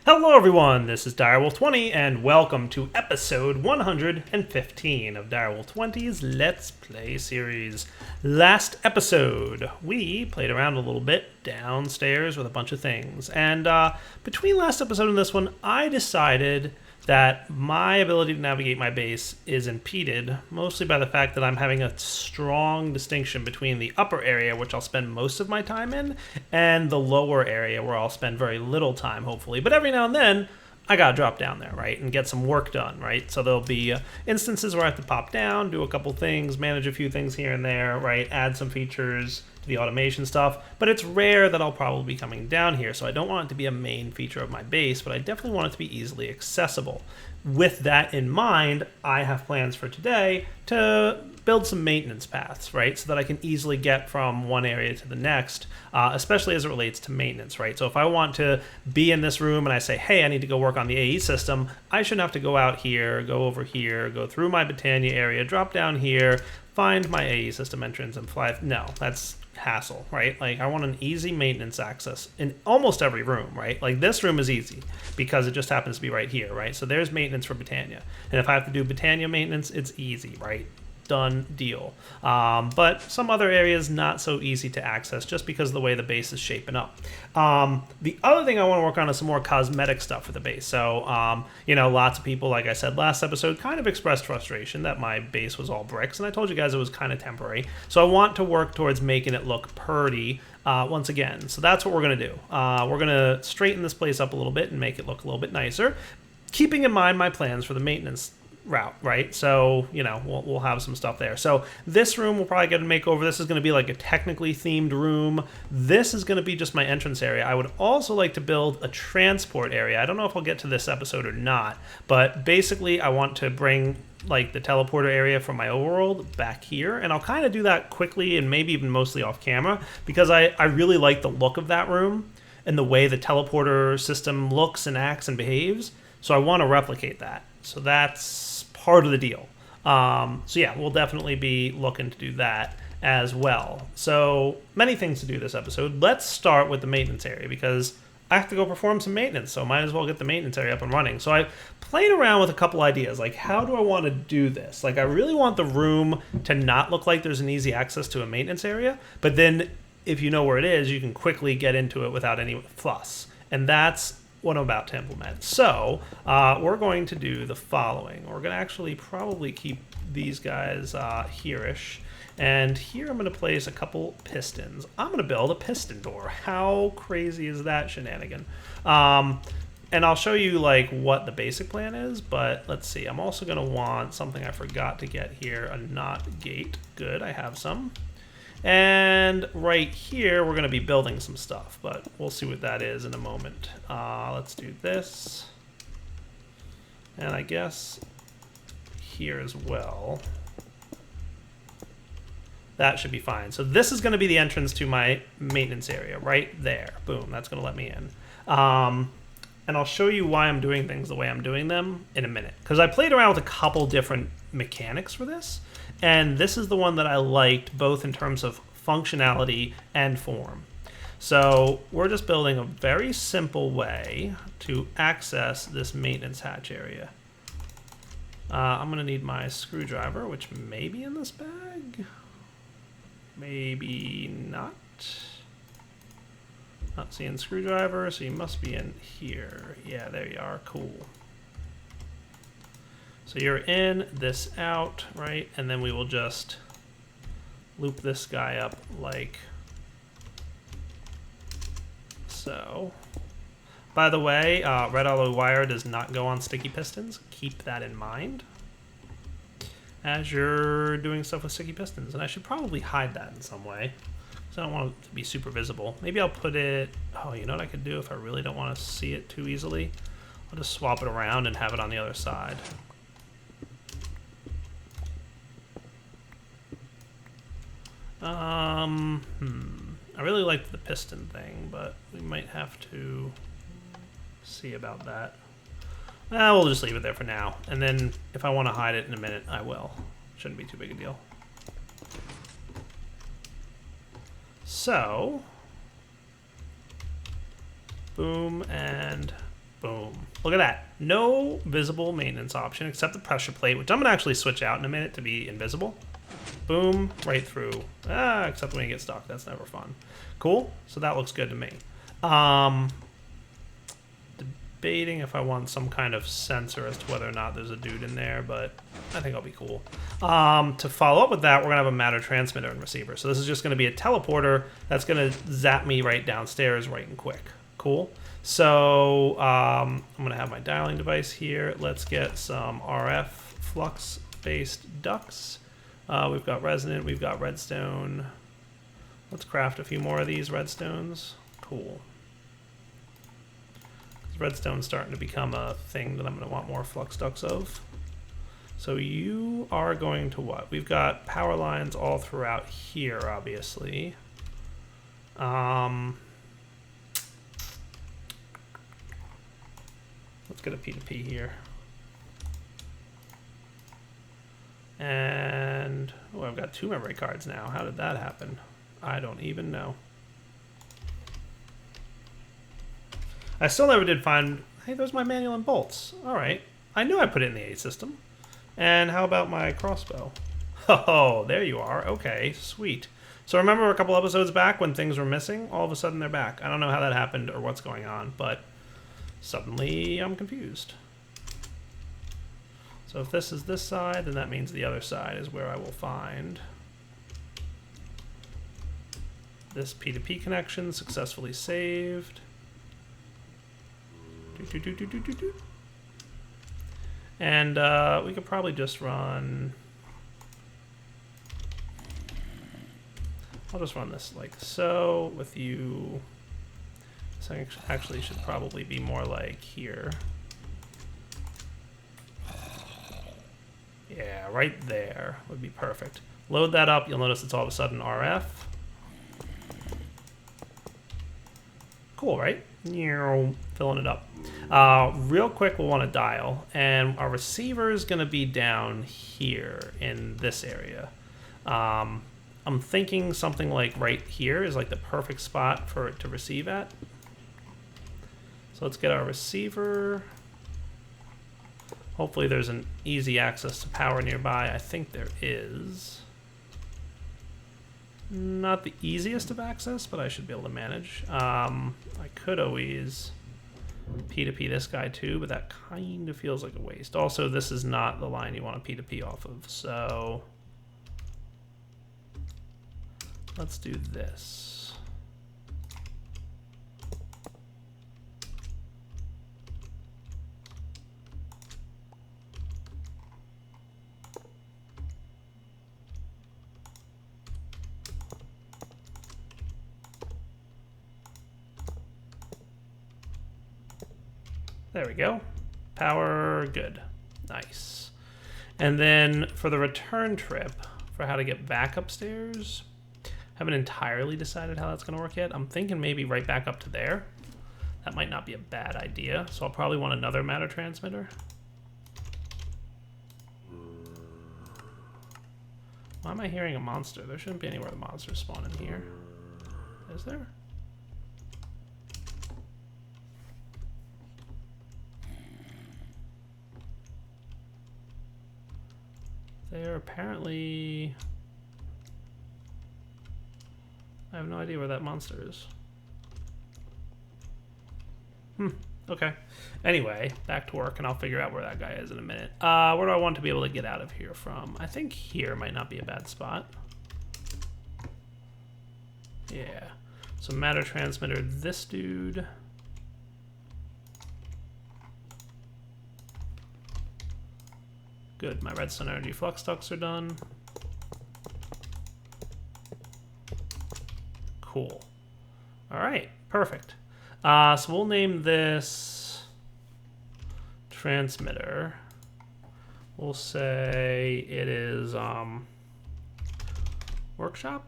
Hello everyone, this is Direwolf20 and welcome to episode 115 of Direwolf20's Let's Play series. Last episode, we played around a little bit downstairs with a bunch of things, and between last episode and this one, I decided that my ability to navigate my base is impeded, mostly by the fact that I'm having a strong distinction between the upper area, which I'll spend most of my time in, and the lower area, where I'll spend very little time, hopefully. But every now and then, I gotta drop down there, right, and get some work done, right? So there'll be instances where I have to pop down, do a couple things, manage a few things here and there, right, add some features to the automation stuff, but it's rare that I'll probably be coming down here, so I don't want it to be a main feature of my base, but I definitely want it to be easily accessible. With that in mind, I have plans for today to build some maintenance paths, right, so that I can easily get from one area to the next, especially as it relates to maintenance, right? So if I want to be in this room and I say, hey, I need to go work on the AE system, I shouldn't have to go out here, go over here, go through my Britannia area, drop down here, find my AE system entrance and fly. No, that's hassle, right? Like, I want an easy maintenance access in almost every room, right? Like, this room is easy because it just happens to be right here, right? So there's maintenance for Britannia. And if I have to do Britannia maintenance, it's easy, right? Done deal. But some other areas not so easy to access just because of the way the base is shaping up. The other thing I want to work on is some more cosmetic stuff for the base. So, you know, lots of people, like I said last episode, kind of expressed frustration that my base was all bricks, and I told you guys it was kind of temporary. So I want to work towards making it look purdy once again. So that's what we're going to do. We're going to straighten this place up a little bit and make it look a little bit nicer, keeping in mind my plans for the maintenance route, right? So, you know, we'll have some stuff there. So this room will probably get a makeover. This is going to be like a technically themed room. This is going to be just my entrance area. I would also like to build a transport area. I don't know if I'll get to this episode or not, but basically I want to bring like the teleporter area from my overworld back here, and I'll kind of do that quickly and maybe even mostly off camera because I really like the look of that room and the way the teleporter system looks and acts and behaves. So I want to replicate that. So that's part of the deal. So yeah, we'll definitely be looking to do that as well. So many things to do this episode. Let's start with the maintenance area because I have to go perform some maintenance, so might as well get the maintenance area up and running. So I played around with a couple ideas, like how do I want to do this? Like I really want the room to not look like there's an easy access to a maintenance area, but then if you know where it is, you can quickly get into it without any fuss. And that's what I'm about to implement. So we're going to do the following. We're going to actually probably keep these guys here-ish. And here I'm going to place a couple pistons. I'm going to build a piston door. How crazy is that shenanigan? And I'll show you like what the basic plan is, but let's see. I'm also going to want something I forgot to get here, a knot gate. Good, I have some. And right here, we're going to be building some stuff, but we'll see what that is in a moment. Let's do this. And I guess here as well. That should be fine. So this is going to be the entrance to my maintenance area right there. Boom, that's going to let me in. And I'll show you why I'm doing things the way I'm doing them in a minute. Because I played around with a couple different mechanics for this. And this is the one that I liked both in terms of functionality and form. So we're just building a very simple way to access this maintenance hatch area. I'm going to need my screwdriver, which may be in this bag. Maybe not. Not seeing screwdriver, so you must be in here. Yeah, there you are. Cool. So you're in, this out, right? And then we will just loop this guy up like so. By the way, red alloy wire does not go on sticky pistons. Keep that in mind as you're doing stuff with sticky pistons. And I should probably hide that in some way because I don't want it to be super visible. Maybe I'll put it, oh, you know what I could do if I really don't want to see it too easily? I'll just swap it around and have it on the other side. I really liked the piston thing, but we might have to see about that. We'll just leave it there for now. And then if I want to hide it in a minute, I will. Shouldn't be too big a deal. So, boom and Boom. Look at that. No visible maintenance option except the pressure plate, which I'm going to actually switch out in a minute to be invisible. Boom. Right through. Except when you get stuck. That's never fun. Cool. So that looks good to me. Debating if I want some kind of sensor as to whether or not there's a dude in there, but I think I'll be cool. To follow up with that, we're going to have a matter transmitter and receiver. So this is just going to be a teleporter that's going to zap me right downstairs right and quick. Cool. So I'm going to have my dialing device here. Let's get some RF flux-based ducts. We've got resonant, we've got redstone. Let's craft a few more of these redstones. Cool. Redstone's starting to become a thing that I'm going to want more flux ducts of. So you are going to what? We've got power lines all throughout here, obviously. Let's get a P2P here. And, oh, I've got 2 memory cards now. How did that happen? I don't even know. I still never did find... Hey, there's my manual and bolts. All right. I knew I put it in the A system. And how about my crossbow? Oh, there you are. Okay, sweet. So remember a couple episodes back when things were missing? All of a sudden they're back. I don't know how that happened or what's going on, but suddenly I'm confused. So if this is this side, then that means the other side is where I will find this P2P connection successfully saved. And we could probably just run... I'll just run this like so with you. This actually should probably be more like here. Yeah, right there would be perfect. Load that up, you'll notice it's all of a sudden RF. Cool, right? Filling it up. Real quick, we'll want to dial, and our receiver is going to be down here in this area. I'm thinking something like right here is like the perfect spot for it to receive at. So let's get our receiver. Hopefully there's an easy access to power nearby. I think there is. Not the easiest of access, but I should be able to manage. I could always P2P this guy too, but that kind of feels like a waste. Also, this is not the line you want to P2P off of, so let's do this. There we go. Power, good. Nice. And then for the return trip, for how to get back upstairs, haven't entirely decided how that's going to work yet. I'm thinking maybe right back up to there. That might not be a bad idea. So I'll probably want another matter transmitter. Why am I hearing a monster? There shouldn't be anywhere the monsters spawn in here. Is there? They're apparently... I have no idea where that monster is. Okay. Anyway, back to work, and I'll figure out where that guy is in a minute. Where do I want to be able to get out of here from? I think here might not be a bad spot. Yeah. So matter transmitter, this dude. Good, my redstone energy flux ducts are done. Cool. All right, perfect. So we'll name this transmitter. We'll say it is workshop.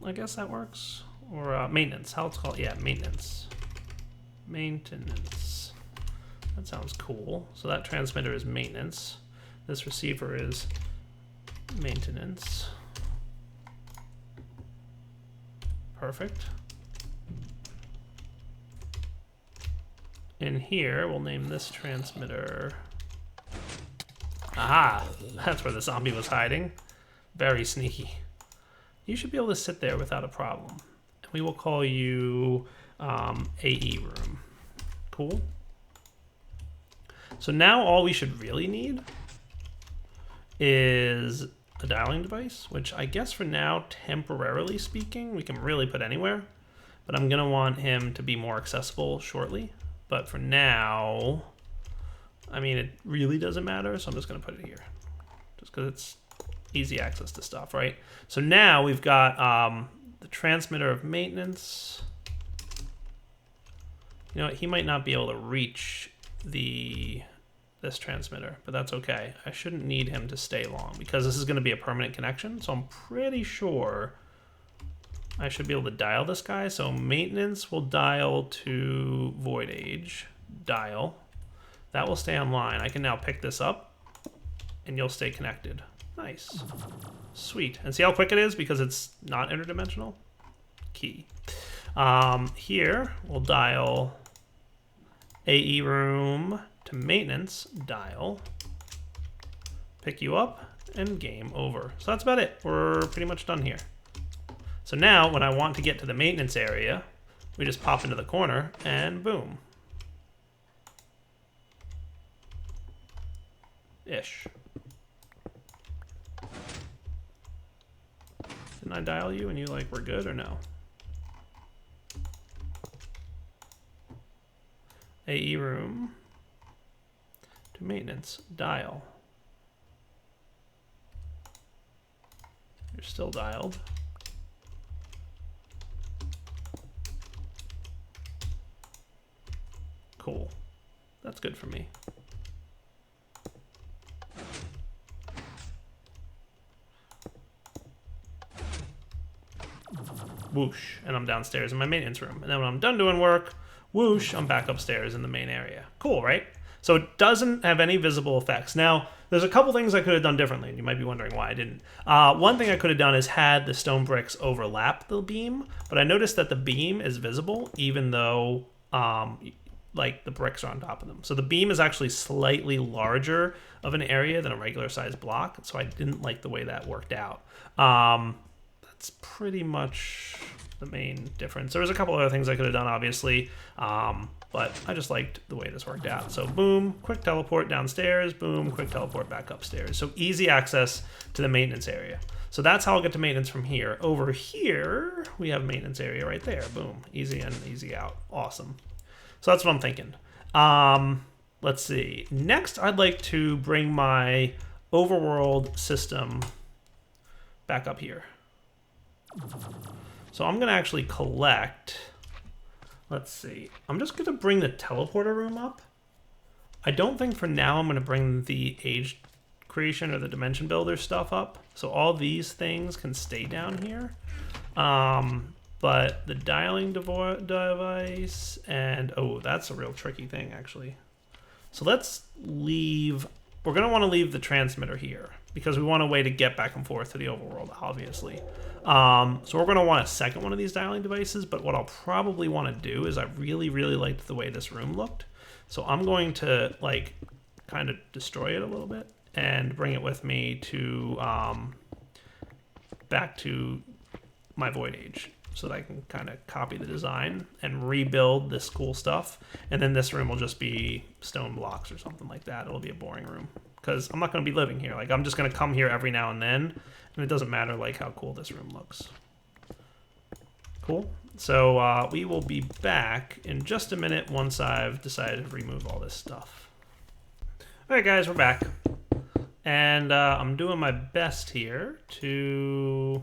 I guess that works. Or maintenance. How it's called? Yeah, maintenance. Maintenance. That sounds cool. So that transmitter is maintenance. This receiver is maintenance. Perfect. in here, we'll name this transmitter. Aha! That's where the zombie was hiding. Very sneaky. You should be able to sit there without a problem. And we will call you AE room. Cool. So now all we should really need is a dialing device, which I guess for now, temporarily speaking, we can really put anywhere. But I'm going to want him to be more accessible shortly. But for now, I mean, it really doesn't matter, so I'm just going to put it here. Just because it's easy access to stuff, right? So now we've got the transmitter of maintenance. You know what? He might not be able to reach this transmitter, but that's okay. I shouldn't need him to stay long because this is going to be a permanent connection. So I'm pretty sure I should be able to dial this guy. So maintenance will dial to void age. Dial. That will stay online. I can now pick this up and you'll stay connected. Nice. Sweet. And see how quick it is because it's not interdimensional? Key. Here we'll dial AE room to maintenance, dial, pick you up, and game over. So that's about it. We're pretty much done here. So now when I want to get to the maintenance area, we just pop into the corner and boom. Ish. Didn't I dial you and you like we're good or no? AE room to maintenance, dial. You're still dialed. Cool. That's good for me. Whoosh, and I'm downstairs in my maintenance room. And then when I'm done doing work, whoosh, I'm back upstairs in the main area. Cool, right? So it doesn't have any visible effects. Now, there's a couple things I could have done differently, and you might be wondering why I didn't. One thing I could have done is had the stone bricks overlap the beam, but I noticed that the beam is visible even though like the bricks are on top of them. So the beam is actually slightly larger of an area than a regular sized block, so I didn't like the way that worked out. That's pretty much the main difference. There was a couple other things I could have done, obviously, but I just liked the way this worked out. So boom, quick teleport downstairs, boom, quick teleport back upstairs. So easy access to the maintenance area. So that's how I'll get to maintenance from here. Over here, we have maintenance area right there. Boom, easy in, easy out. Awesome. So that's what I'm thinking. Let's see. Next, I'd like to bring my overworld system back up here. So I'm going to actually collect, let's see, I'm just going to bring the teleporter room up. I don't think for now I'm going to bring the age creation or the dimension builder stuff up. So all these things can stay down here. But the dialing device and, oh, that's a real tricky thing actually. So let's leave, we're going to want to leave the transmitter here because we want a way to get back and forth to the overworld, obviously. So we're going to want a second one of these dialing devices, but what I'll probably want to do is I really, really liked the way this room looked. So I'm going to like kind of destroy it a little bit and bring it with me to back to my void age so that I can kind of copy the design and rebuild this cool stuff. And then this room will just be stone blocks or something like that. It'll be a boring room because I'm not going to be living here. Like I'm just going to come here every now and then, and it doesn't matter like how cool this room looks. Cool. So we will be back in just a minute once I've decided to remove all this stuff. All right, guys, we're back. And I'm doing my best here to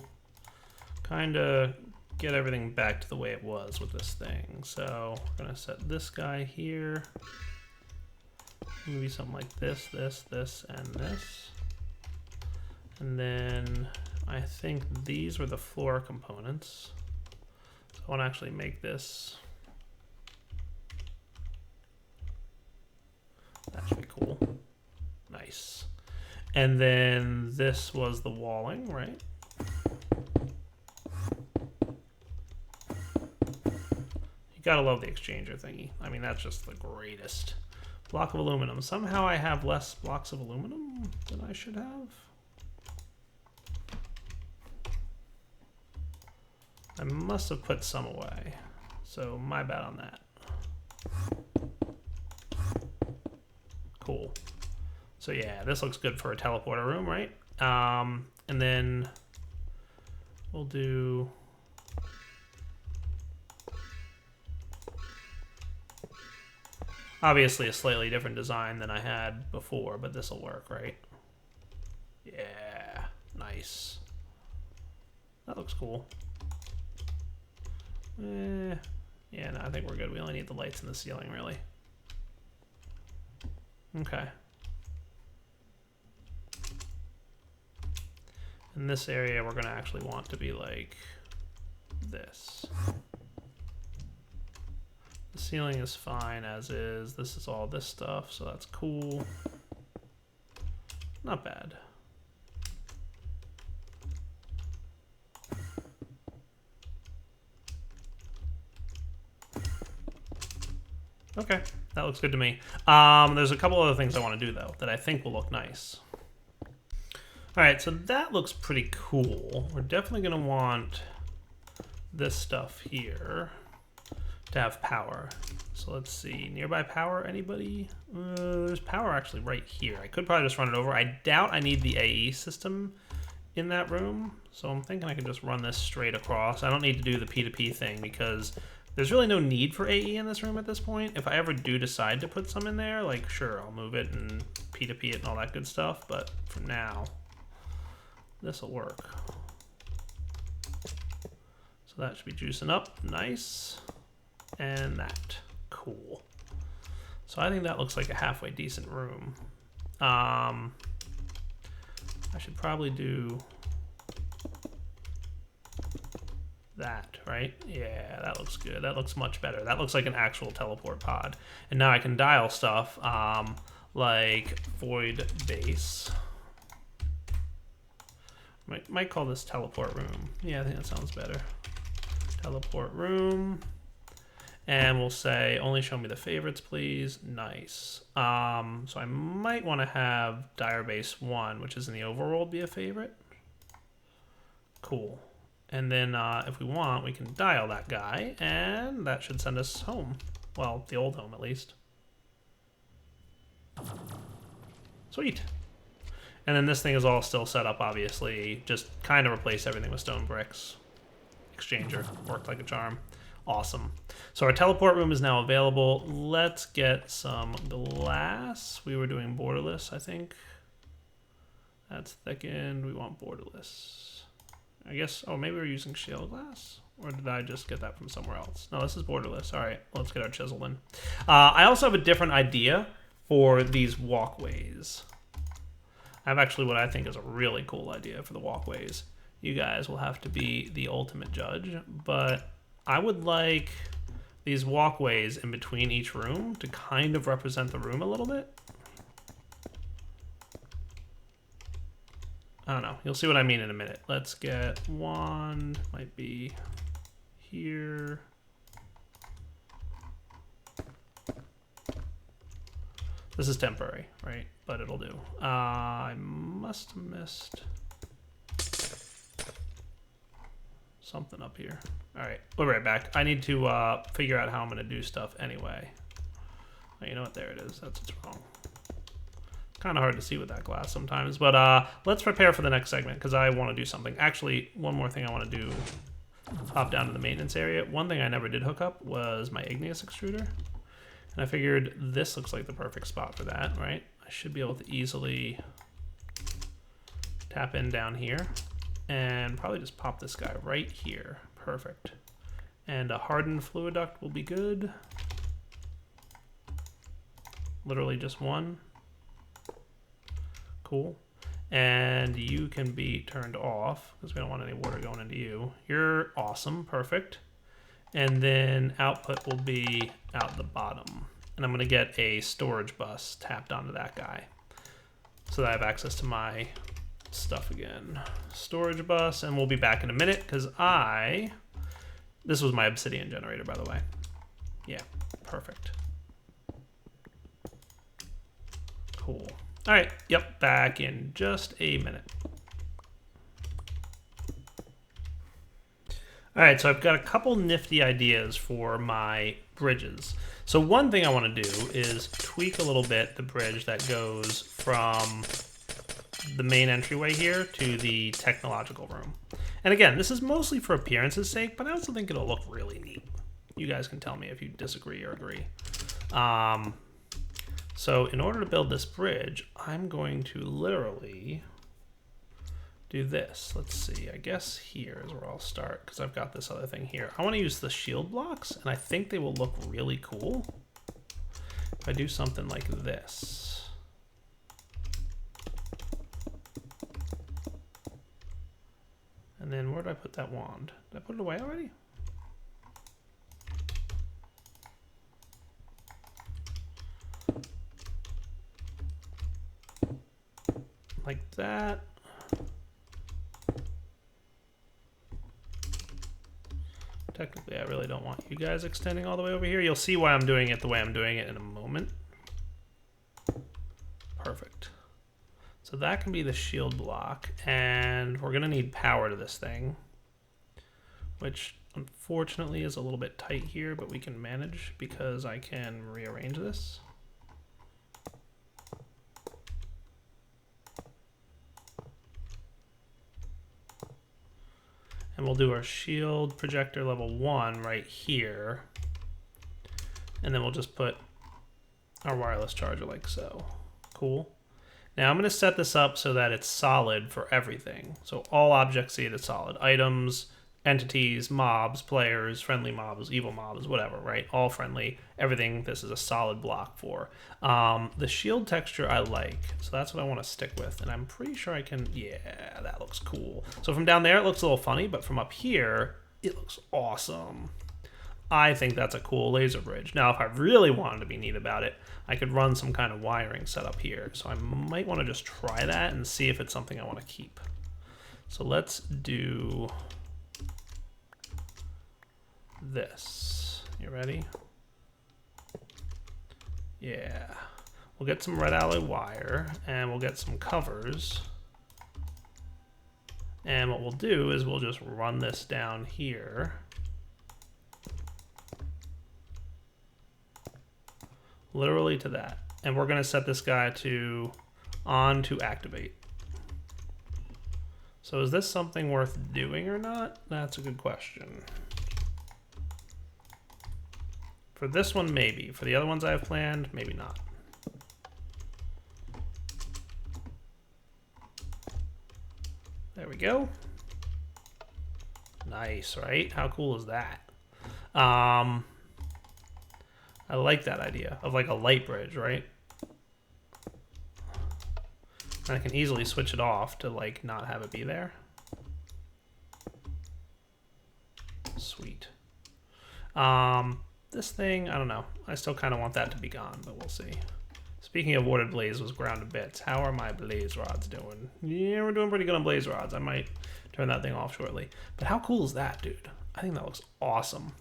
kind of get everything back to the way it was with this thing. So we're going to set this guy here. Maybe something like this, this, and this. And then I think these were the floor components. So I want to actually make this. That should be cool. Nice. And then this was the walling, right? You gotta love the exchanger thingy. I mean, that's just the greatest. Block of aluminum. Somehow I have less blocks of aluminum than I should have. I must have put some away, so my bad on that. Cool. So yeah, this looks good for a teleporter room, right? And then we'll do... obviously a slightly different design than I had before, but this will work, right? Yeah, nice. That looks cool. Yeah, no, I think we're good. We only need the lights in the ceiling, really. Okay. In this area, we're going to actually want to be like this. The ceiling is fine as is. This is all this stuff, so that's cool. Not bad. Okay, that looks good to me. There's a couple other things I want to do, though, that I think will look nice. All right, so that looks pretty cool. We're definitely going to want this stuff here to have power. So let's see, nearby power, anybody? There's power actually right here. I could probably just run it over. I doubt I need the AE system in that room, so I'm thinking I can just run this straight across. I don't need to do the P2P thing because there's really no need for AE in this room at this point. If I ever do decide to put some in there, like, sure, I'll move it and P2P it and all that good stuff, but for now, this will work. So that should be juicing up, nice. And that, cool. So I think that looks like a halfway decent room. I should probably do that, right? Yeah, that looks good. That looks much better. That looks like an actual teleport pod. And now I can dial stuff like void base. Might call this teleport room. Yeah, I think that sounds better. Teleport room. And we'll say, only show me the favorites, please. Nice. So I might want to have dire base 1, which is in the overworld, be a favorite. Cool. And then if we want, we can dial that guy, and that should send us home. Well, the old home, at least. Sweet. And then this thing is all still set up, obviously. Just kind of replace everything with stone bricks. Exchanger. Worked like a charm. Awesome. So our teleport room is now available. Let's get some glass. We were doing borderless, I think. That's thickened. We want borderless. I guess, oh, maybe we're using shale glass? Or did I just get that from somewhere else? No, this is borderless. All right, let's get our chisel in. I also have a different idea for these walkways. I have actually what I think is a really cool idea for the walkways. You guys will have to be the ultimate judge, but I would like these walkways in between each room to kind of represent the room a little bit. I don't know. You'll see what I mean in a minute. Let's get one. Might be here. This is temporary, right? But it'll do. I must have missed something up here. All right, we'll be right back. I need to figure out how I'm going to do stuff anyway. Oh, you know what? There it is. That's what's wrong. Kind of hard to see with that glass sometimes, but let's prepare for the next segment because I want to do something. Actually, one more thing I want to do. Hop down to the maintenance area. One thing I never did hook up was my igneous extruder, and I figured this looks like the perfect spot for that, right? I should be able to easily tap in down here and probably just pop this guy right here. Perfect. And a hardened fluid duct will be good. Literally just one. Cool. And you can be turned off because we don't want any water going into you. You're awesome. Perfect. And then output will be out the bottom. And I'm going to get a storage bus tapped onto that guy so that I have access to my stuff again. Storage bus, and we'll be back in a minute because this was my obsidian generator, by the way. Yeah, perfect. Cool. All right, yep, back in just a minute. All right, so I've got a couple nifty ideas for my bridges. So one thing I want to do is tweak a little bit the bridge that goes from the main entryway here to the technological room. And again, this is mostly for appearance's sake, but I also think it'll look really neat. You guys can tell me if you disagree or agree. So in order to build this bridge, I'm going to literally do this. Let's see, I guess here is where I'll start because I've got this other thing here. I want to use the shield blocks, and I think they will look really cool if I do something like this. And then where did I put that wand? Did I put it away already? Like that. Technically, I really don't want you guys extending all the way over here. You'll see why I'm doing it the way I'm doing it in a moment. Perfect. So that can be the shield block, and we're gonna need power to this thing, which unfortunately is a little bit tight here, but we can manage because I can rearrange this. And we'll do our shield projector level 1 right here. And then we'll just put our wireless charger like so. Cool. Now I'm going to set this up so that it's solid for everything. So all objects see it as solid. Items, entities, mobs, players, friendly mobs, evil mobs, whatever, right? All friendly. Everything this is a solid block for. The shield texture I like, so that's what I want to stick with. And I'm pretty sure I can, yeah, that looks cool. So from down there it looks a little funny, but from up here, it looks awesome. I think that's a cool laser bridge. Now, if I really wanted to be neat about it, I could run some kind of wiring setup here. So I might want to just try that and see if it's something I want to keep. So let's do this. You ready? Yeah. We'll get some red alloy wire and we'll get some covers. And what we'll do is we'll just run this down here. Literally to that. And we're going to set this guy to on to activate. So is this something worth doing or not? That's a good question. For this one, maybe. For the other ones I have planned, maybe not. There we go. Nice, right? How cool is that? I like that idea of like a light bridge, right? And I can easily switch it off to like not have it be there. Sweet. This thing, I don't know. I still kind of want that to be gone, but we'll see. Speaking of warded blaze was ground to bits, how are my blaze rods doing? Yeah, we're doing pretty good on blaze rods. I might turn that thing off shortly. But how cool is that, dude? I think that looks awesome.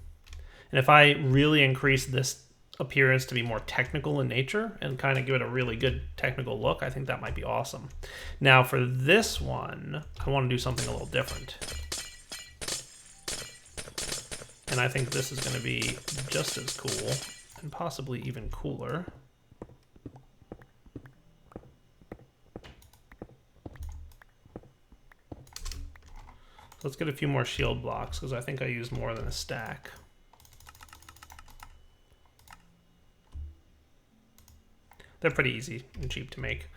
And if I really increase this appearance to be more technical in nature and kind of give it a really good technical look, I think that might be awesome. Now for this one, I want to do something a little different. And I think this is going to be just as cool and possibly even cooler. Let's get a few more shield blocks because I think I used more than a stack. They're pretty easy and cheap to make.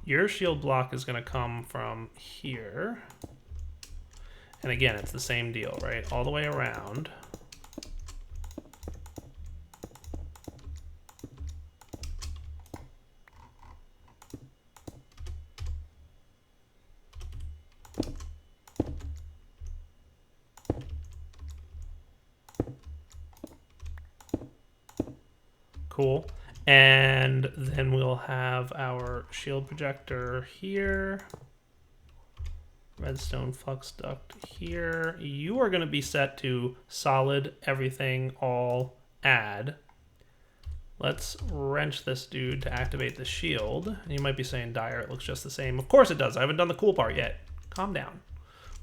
Your shield block is going to come from here. And again, it's the same deal, right? All the way around. Cool. And then we'll have our shield projector here. Redstone flux duct here. You are going to be set to solid, everything, all, add. Let's wrench this dude to activate the shield. And you might be saying, Dire, it looks just the same. Of course it does. I haven't done the cool part yet. Calm down.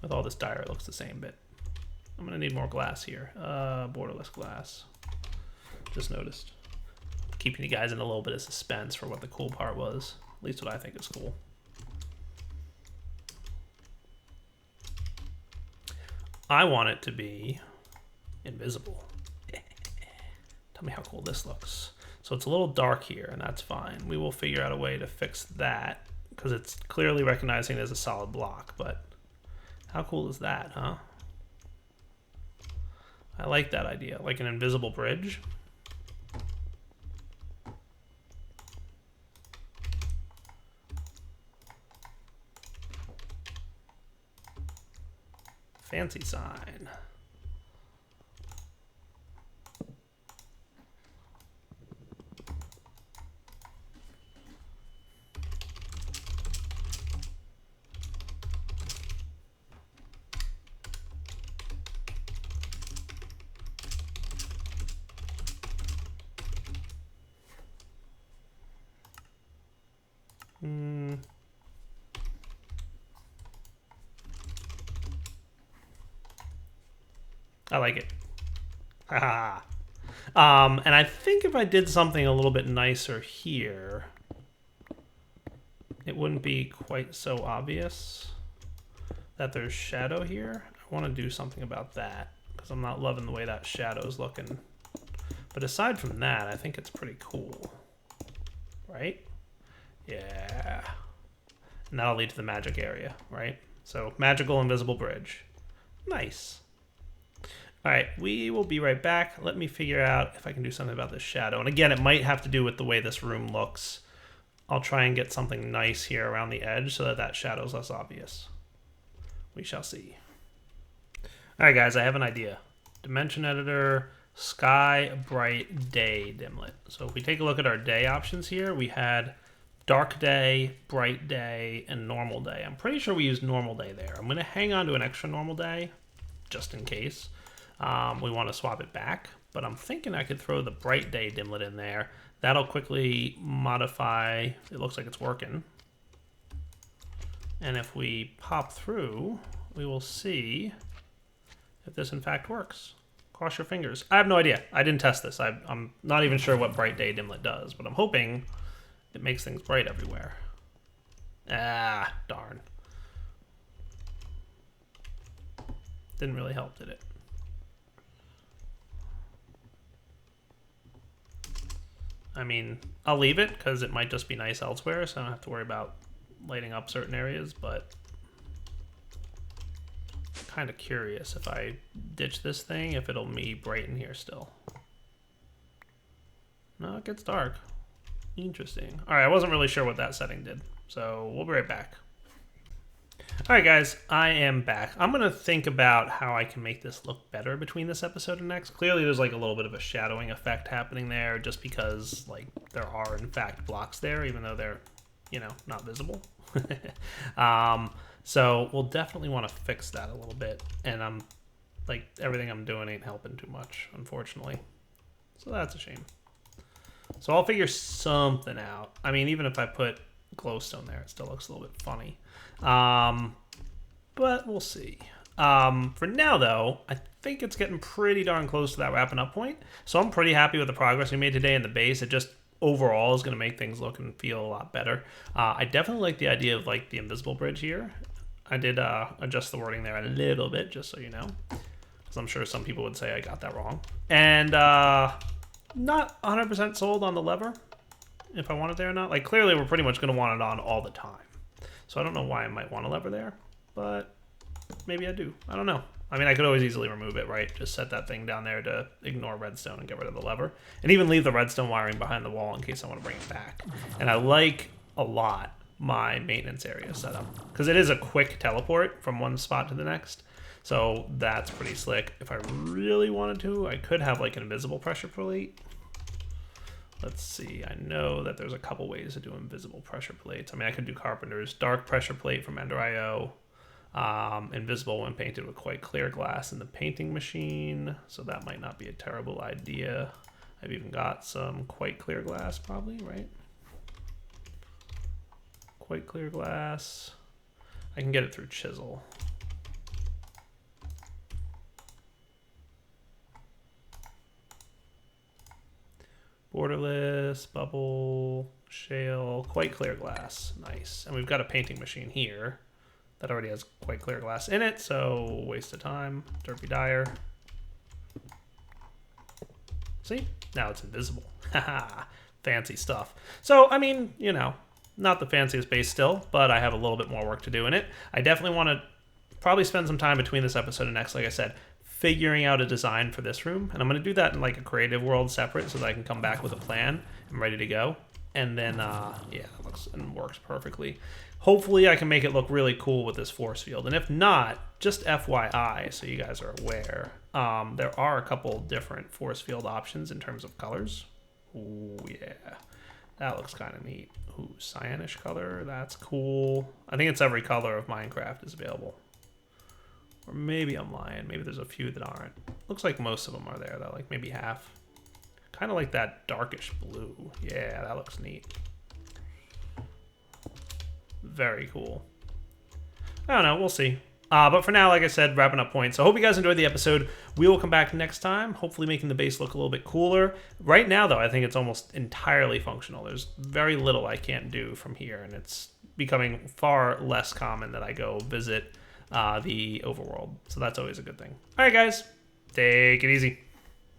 With all this Dire, it looks the same bit. I'm going to need more glass here. Borderless glass. Just noticed. Keeping you guys in a little bit of suspense for what the cool part was. At least what I think is cool. I want it to be invisible. Tell me how cool this looks. So it's a little dark here, and that's fine. We will figure out a way to fix that, because it's clearly recognizing it as a solid block, but how cool is that, huh? I like that idea, like an invisible bridge. Fancy sign. I like it. Haha. And I think if I did something a little bit nicer here, it wouldn't be quite so obvious that there's shadow here. I want to do something about that because I'm not loving the way that shadow's looking. But aside from that, I think it's pretty cool. Right? Yeah. And that'll lead to the magic area, right? So magical invisible bridge. Nice. All right, we will be right back. Let me figure out if I can do something about this shadow. And again, it might have to do with the way this room looks. I'll try and get something nice here around the edge so that that shadow is less obvious. We shall see. All right, guys, I have an idea. Dimension editor, sky, bright, day dimlet. So if we take a look at our day options here, we had dark day, bright day, and normal day. I'm pretty sure we used normal day there. I'm going to hang on to an extra normal day just in case. We want to swap it back, but I'm thinking I could throw the bright day dimlet in there. That'll quickly modify. It looks like it's working. And if we pop through, we will see if this in fact works. Cross your fingers. I have no idea. I didn't test this. I'm not even sure what bright day dimlet does, but I'm hoping it makes things bright everywhere. Ah, darn. Didn't really help, did it? I mean, I'll leave it because it might just be nice elsewhere, so I don't have to worry about lighting up certain areas, but I'm kind of curious if I ditch this thing, if it'll be bright in here still. No, it gets dark. Interesting. All right, I wasn't really sure what that setting did, so we'll be right back. All right, guys, I am back. I'm going to think about how I can make this look better between this episode and next. Clearly, there's like a little bit of a shadowing effect happening there just because like there are, in fact, blocks there, even though they're, you know, not visible. So we'll definitely want to fix that a little bit. And I'm like, everything I'm doing ain't helping too much, unfortunately. So that's a shame. So I'll figure something out. I mean, even if I put glowstone there, it still looks a little bit funny. But we'll see. For now, though, I think it's getting pretty darn close to that wrapping up point. So I'm pretty happy with the progress we made today in the base. It just overall is going to make things look and feel a lot better. I definitely like the idea of like the invisible bridge here. I did adjust the wording there a little bit, just so you know, because I'm sure some people would say I got that wrong. And not 100% sold on the lever, if I want it there or not. Like, clearly we're pretty much going to want it on all the time. So I don't know why I might want a lever there, but maybe I do. I don't know. I mean, I could always easily remove it, right? Just set that thing down there to ignore redstone and get rid of the lever. And even leave the redstone wiring behind the wall in case I want to bring it back. And I like a lot my maintenance area setup, because it is a quick teleport from one spot to the next. So that's pretty slick. If I really wanted to, I could have like an invisible pressure plate. Let's see, I know that there's a couple ways to do invisible pressure plates. I mean, I could do Carpenter's dark pressure plate from Ender.io, invisible when painted with quite clear glass in the painting machine, so that might not be a terrible idea. I've even got some quite clear glass probably, right? Quite clear glass. I can get it through chisel. Borderless, bubble, shale, quite clear glass. Nice. And we've got a painting machine here that already has quite clear glass in it, so waste of time. Derpy Dyer. See? Now it's invisible. Haha. Fancy stuff. So, I mean, you know, not the fanciest base still, but I have a little bit more work to do in it. I definitely want to probably spend some time between this episode and next, like I said, figuring out a design for this room. And I'm going to do that in like a creative world separate so that I can come back with a plan. I'm ready to go. And then, yeah, it looks and works perfectly. Hopefully I can make it look really cool with this force field. And if not, just FYI, so you guys are aware, there are a couple different force field options in terms of colors. Ooh, yeah. That looks kind of neat. Ooh, cyanish color. That's cool. I think it's every color of Minecraft is available. Or maybe I'm lying. Maybe there's a few that aren't. Looks like most of them are there, though. Like maybe half. Kind of like that darkish blue. Yeah, that looks neat. Very cool. I don't know. We'll see. But for now, like I said, wrapping up points. So I hope you guys enjoyed the episode. We will come back next time, hopefully making the base look a little bit cooler. Right now, though, I think it's almost entirely functional. There's very little I can't do from here, and it's becoming far less common that I go visit the overworld. So that's always a good thing. All right, guys. Take it easy.